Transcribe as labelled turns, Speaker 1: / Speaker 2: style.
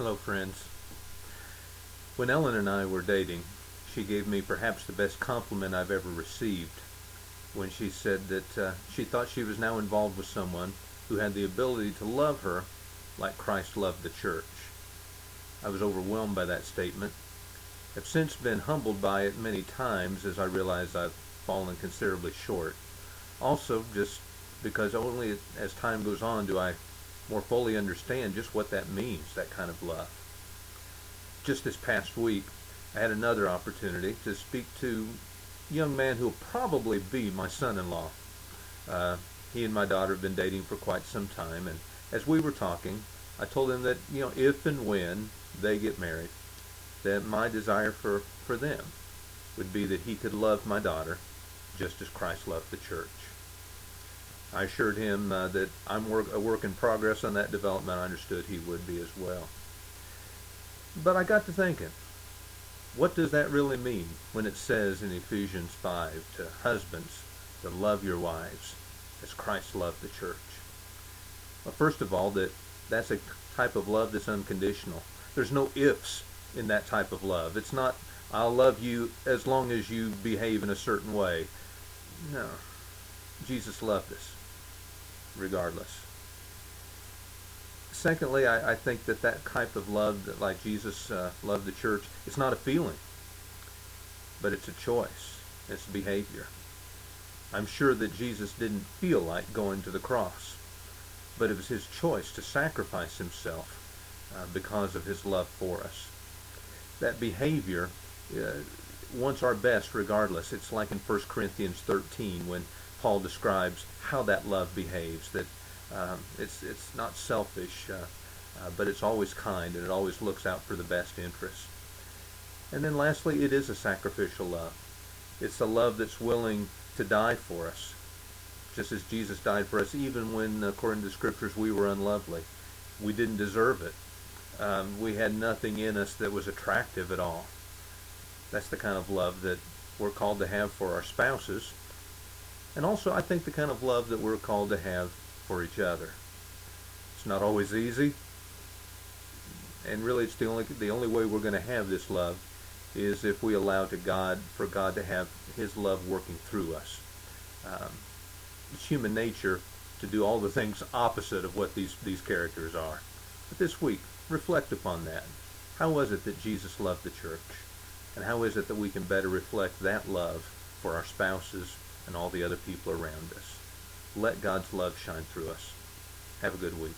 Speaker 1: Hello, friends. When Ellen and I were dating, she gave me perhaps the best compliment I've ever received when she said that she thought she was now involved with someone who had the ability to love her like Christ loved the church. I was overwhelmed by that statement. I've since been humbled by it many times as I realize I've fallen considerably short. Also, just because only as time goes on do I more fully understand just what that means, that kind of love. Just this past week, I had another opportunity to speak to a young man who will probably be my son-in-law. He and my daughter have been dating for quite some time, and as we were talking, I told him that, if and when they get married, that my desire for them would be that he could love my daughter just as Christ loved the church. I assured him that I'm a work in progress on that development. I understood he would be as well. But I got to thinking, what does that really mean when it says in Ephesians 5 to husbands to love your wives as Christ loved the church? Well, first of all, that's a type of love that's unconditional. There's no ifs in that type of love. It's not, I'll love you as long as you behave in a certain way. No. Jesus loved us regardless. Secondly, I think that type of love, that like Jesus loved the church, it's not a feeling, but it's a choice. It's behavior. I'm sure that Jesus didn't feel like going to the cross, but it was his choice to sacrifice himself because of his love for us. That behavior wants our best regardless. It's like in 1 Corinthians 13 when Paul describes how that love behaves, that it's not selfish, but it's always kind, and it always looks out for the best interest. And then lastly, it is a sacrificial love. It's a love that's willing to die for us, just as Jesus died for us, even when, according to the Scriptures, we were unlovely. We didn't deserve it. We had nothing in us that was attractive at all. That's the kind of love that we're called to have for our spouses, and also I think the kind of love that we're called to have for each other. It's not always easy, and really it's the only way we're going to have this love is if we allow for God to have his love working through us. It's human nature to do all the things opposite of what these characters are. But this week, reflect upon that. How was it that Jesus loved the church? And how is it that we can better reflect that love for our spouses and all the other people around us? Let God's love shine through us. Have a good week.